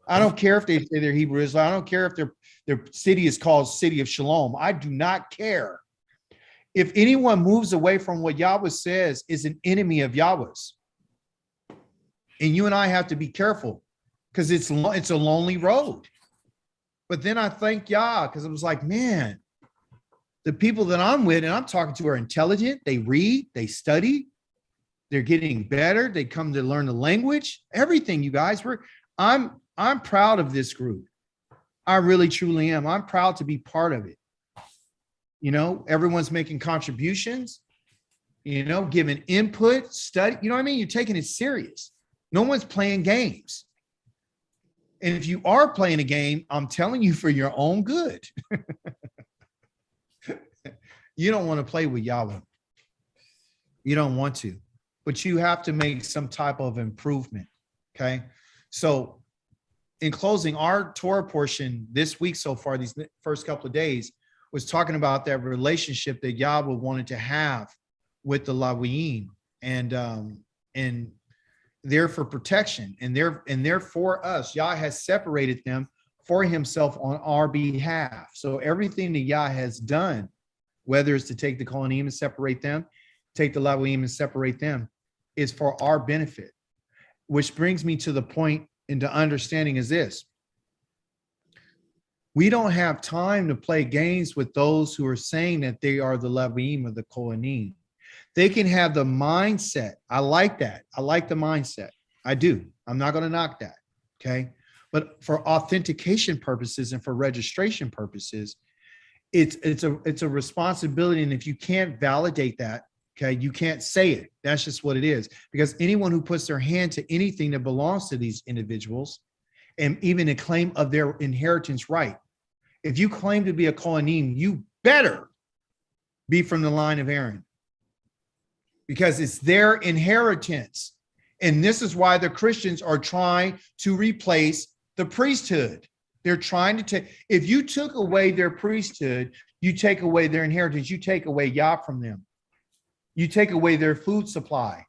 I don't care if they say they're Hebrew Israel. I don't care if their city is called City of Shalom. I do not care. If anyone moves away from what Yahweh says, is an enemy of Yahweh's. And you and I have to be careful because it's a lonely road. But then I thank Yah because it was like, man, the people that I'm with and I'm talking to are intelligent. They read, they study, they're getting better. They come to learn the language, everything, you guys. I'm proud of this group. I really, truly am. I'm proud to be part of it. Everyone's making contributions, giving input, study. You know what I mean? You're taking it serious. No one's playing games. And if you are playing a game, I'm telling you for your own good. You don't want to play with Yahweh. You don't want to, but you have to make some type of improvement. Okay. So in closing, our Torah portion this week so far, these first couple of days, was talking about that relationship that Yahweh wanted to have with the Lawiim and they're for protection and they're for us. Yah has separated them for himself on our behalf. So everything that Yah has done, whether it's to take the Kohanim and separate them, take the Lawiim and separate them, is for our benefit. Which brings me to the point into understanding is this. We don't have time to play games with those who are saying that they are the Lawiim or the Kohanim. They can have the mindset. I like that. I like the mindset. I do. I'm not going to knock that. Okay. But for authentication purposes and for registration purposes, it's a responsibility. And if you can't validate that, okay, you can't say it. That's just what it is. Because anyone who puts their hand to anything that belongs to these individuals and even a claim of their inheritance right, if you claim to be a Kohanim, you better be from the line of Aaron because it's their inheritance. And this is why the Christians are trying to replace the priesthood. They're trying to take, if you took away their priesthood, you take away their inheritance, you take away Yah from them. You take away their food supply.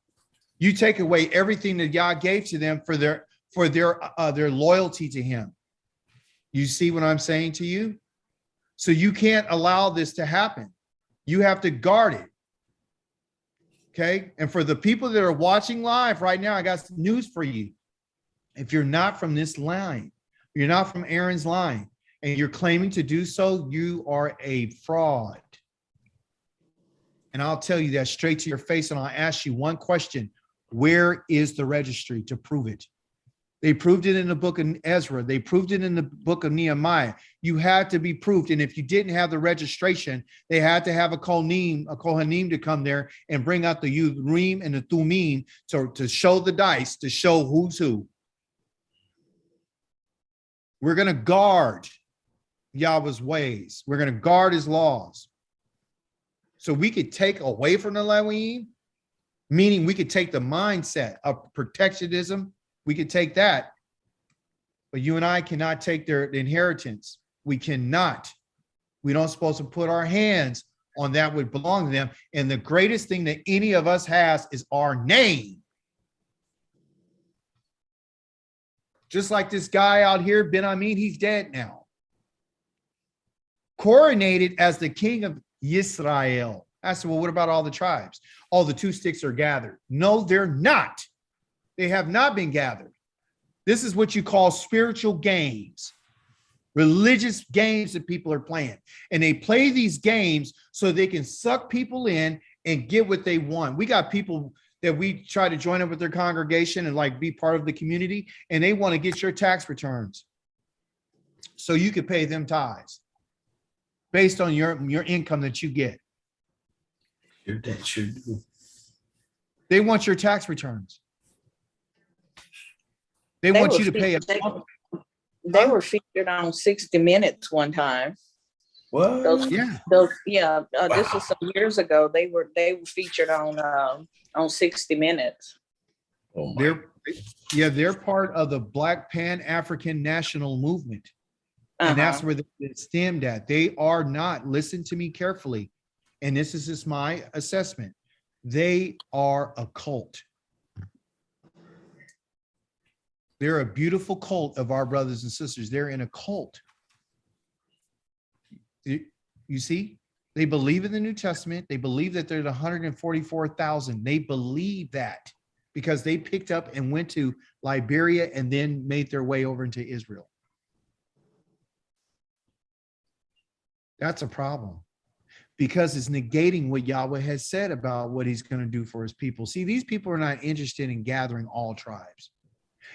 You take away everything that Yah gave to them for their loyalty to him. You see what I'm saying to you? So you can't allow this to happen. You have to guard it. Okay. And for the people that are watching live right now, I got some news for you. If you're not from this line, you're not from Aaron's line, and you're claiming to do so, you are a fraud. And I'll tell you that straight to your face, and I'll ask you one question. Where is the registry to prove it? They proved it in the book of Ezra. They proved it in the book of Nehemiah. You had to be proved. And if you didn't have the registration, they had to have a Kohanim to come there and bring out the Urim and the Thummim to show the dice, to show who's who. We're going to guard Yahweh's ways. We're going to guard his laws. So we could take away from the Leviim, meaning we could take the mindset of protectionism. We could take that. But you and I cannot take their inheritance. We cannot. We don't supposed to put our hands on that would belong to them. And the greatest thing that any of us has is our name. Just like this guy out here, Ben Amin, he's dead now. Coronated as the king of Israel. I said, well, what about all the tribes? All the two sticks are gathered. No, they're not. They have not been gathered. This is what you call spiritual games, religious games that people are playing. And they play these games so they can suck people in and get what they want. We got people that we try to join up with their congregation and like be part of the community, and they want to get your tax returns so you can pay them tithes based on your income that you get. They want your tax returns. They want you to pay a. They were featured on 60 Minutes one time. What? This was some years ago. They were featured on 60 Minutes. Oh they're part of the Black Pan-African National Movement. And that's where they stemmed at. They are not, listen to me carefully, and this is just my assessment. They are a cult. They're a beautiful cult of our brothers and sisters. They're in a cult. You see, they believe in the New Testament. They believe that there's 144,000. They believe that because they picked up and went to Liberia and then made their way over into Israel. That's a problem because it's negating what Yahweh has said about what he's going to do for his people. See, these people are not interested in gathering all tribes.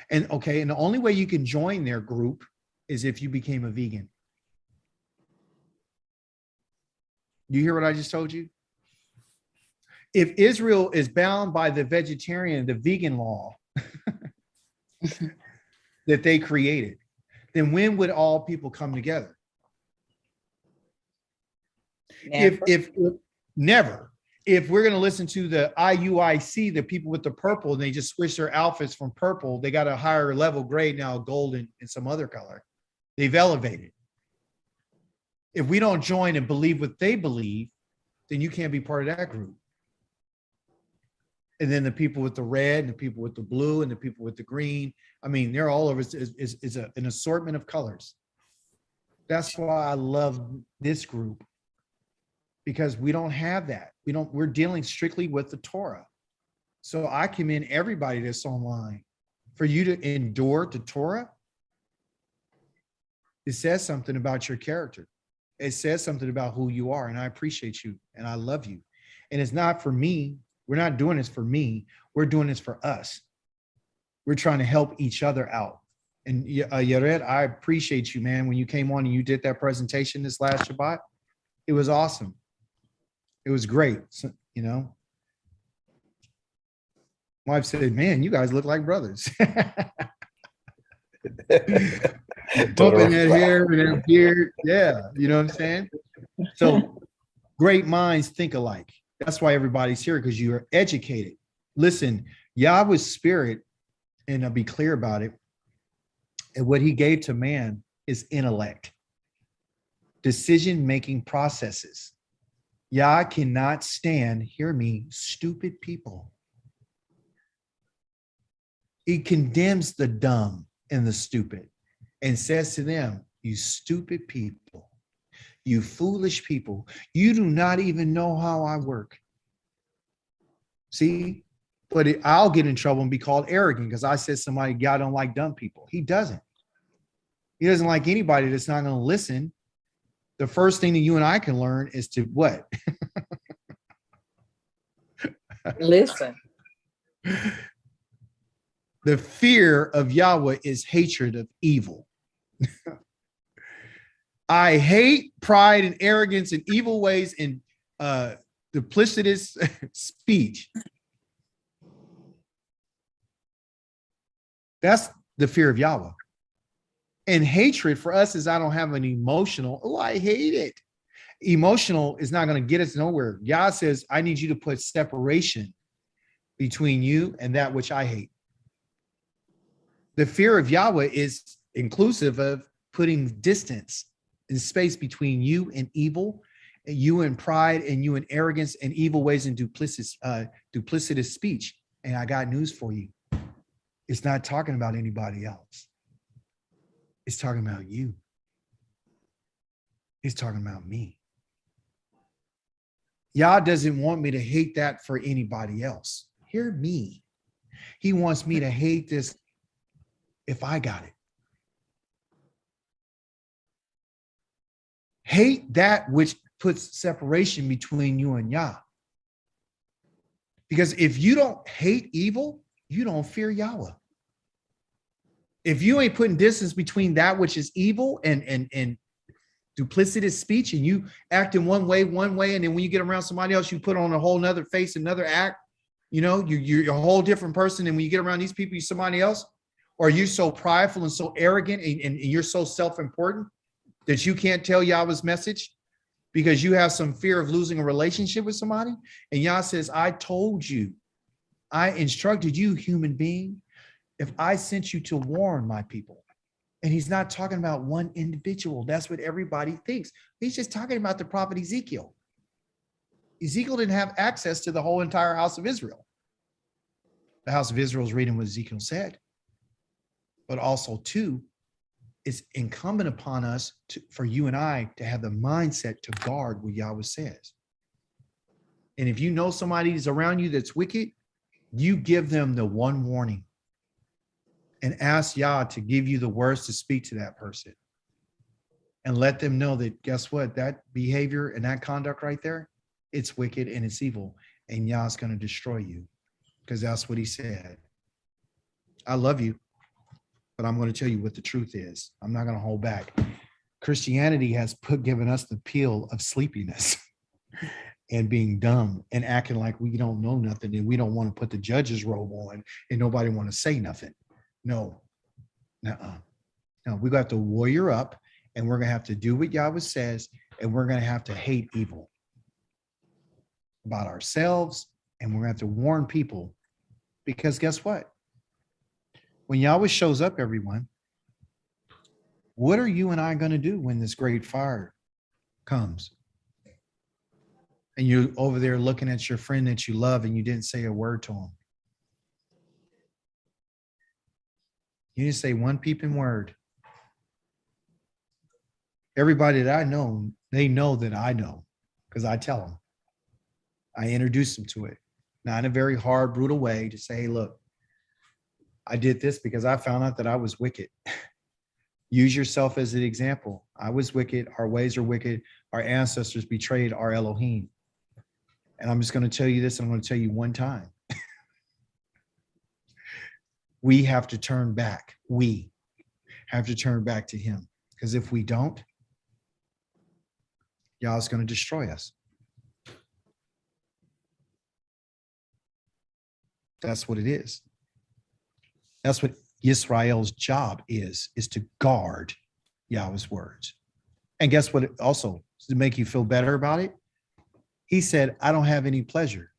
And the only way you can join their group is if you became a vegan. You hear what I just told you? If Israel is bound by the vegetarian, the vegan law that they created, then when would all people come together? Never. If we're going to listen to the IUIC, the people with the purple, and they just switch their outfits from purple, they got a higher level grade now, gold and some other color. They've elevated. If we don't join and believe what they believe, then you can't be part of that group. And then the people with the red, and the people with the blue, and the people with the green, I mean, they're all over. It's an assortment of colors. That's why I love this group. Because we don't have that. We're dealing strictly with the Torah. So I commend everybody that's online. For you to endure the Torah, it says something about your character. It says something about who you are. And I appreciate you and I love you. And it's not for me. We're not doing this for me. We're doing this for us. We're trying to help each other out. And Yared, I appreciate you, man. When you came on and you did that presentation this last Shabbat, it was awesome. It was great, you know. My wife said, man, you guys look like brothers. Bumping that hair and that beard. Yeah, you know what I'm saying? So great minds think alike. That's why everybody's here, because you are educated. Listen, Yahweh's spirit, and I'll be clear about it, and what he gave to man is intellect, decision-making processes. Yah cannot stand, hear me, stupid people. He condemns the dumb and the stupid and says to them, you stupid people, you foolish people, you do not even know how I work. See, but I'll get in trouble and be called arrogant because I said somebody, God don't like dumb people. He doesn't. He doesn't like anybody that's not going to listen. The first thing that you and I can learn is to what? Listen. The fear of Yahweh is hatred of evil. I hate pride and arrogance and evil ways and duplicitous speech. That's the fear of Yahweh. And hatred for us is I don't have an emotional, oh, I hate it. Emotional is not going to get us nowhere. Yah says, I need you to put separation between you and that which I hate. The fear of Yahweh is inclusive of putting distance and space between you and evil, and you and pride, and you and arrogance and evil ways and duplicitous speech. And I got news for you. It's not talking about anybody else. It's talking about you. It's talking about me. Yah doesn't want me to hate that for anybody else. Hear me. He wants me to hate this if I got it. Hate that which puts separation between you and Yah. Because if you don't hate evil, you don't fear Yahweh. If you ain't putting distance between that which is evil and duplicitous speech, and you act in one way, and then when you get around somebody else, you put on a whole nother face, another act, you know, you're a whole different person. And when you get around these people, you're somebody else. Or you're so prideful and so arrogant and you're so self-important that you can't tell Yahweh's message because you have some fear of losing a relationship with somebody. And Yah says, I told you, I instructed you, human being, if I sent you to warn my people. And he's not talking about one individual. That's what everybody thinks. He's just talking about the prophet Ezekiel. Ezekiel didn't have access to the whole entire house of Israel. The house of Israel is reading what Ezekiel said. But also, too, it's incumbent upon us for you and I to have the mindset to guard what Yahweh says. And if you know somebody's around you that's wicked, you give them the one warning and ask Yah to give you the words to speak to that person. And let them know that, guess what? That behavior and that conduct right there, it's wicked and it's evil. And Yah's going to destroy you because that's what he said. I love you, but I'm going to tell you what the truth is. I'm not going to hold back. Christianity has given us the appeal of sleepiness and being dumb and acting like we don't know nothing and we don't want to put the judge's robe on and nobody want to say nothing. No, no, we got to warrior up and we're going to have to do what Yahweh says and we're going to have to hate evil about ourselves and we're going to have to warn people because guess what? When Yahweh shows up, everyone, what are you and I going to do when this great fire comes? And you're over there looking at your friend that you love and you didn't say a word to him. You didn't say one peeping word. Everybody that I know, they know that I know because I tell them. I introduce them to it. Not in a very hard, brutal way to say, hey, look, I did this because I found out that I was wicked. Use yourself as an example. I was wicked. Our ways are wicked. Our ancestors betrayed our Elohim. And I'm just going to tell you this. I'm going to tell you one time. We have to turn back. We have to turn back to him. Because if we don't, Yah's going to destroy us. That's what it is. That's what Yisrael's job is to guard Yahweh's words. And guess what? Also, to make you feel better about it, he said, I don't have any pleasure.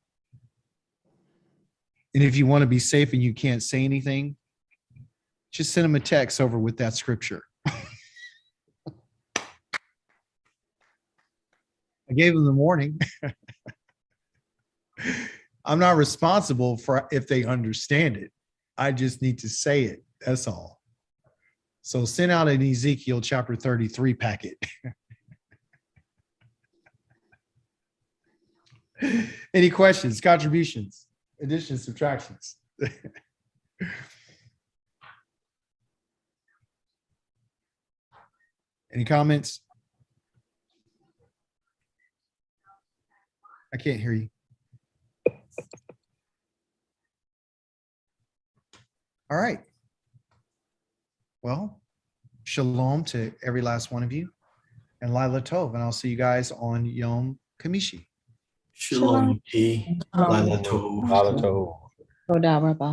And if you want to be safe and you can't say anything, just send him a text over with that scripture. gave them the warning. I'm not responsible for if they understand it. I just need to say it. That's all. So send out an Ezekiel chapter 33 packet. Any questions, contributions, additions, subtractions? Any comments? I can't hear you. All right. Well, shalom to every last one of you, and Lila Tov, and I'll see you guys on Yom Kamishi. Shalom, T. Lila Tov. Toda Rabba.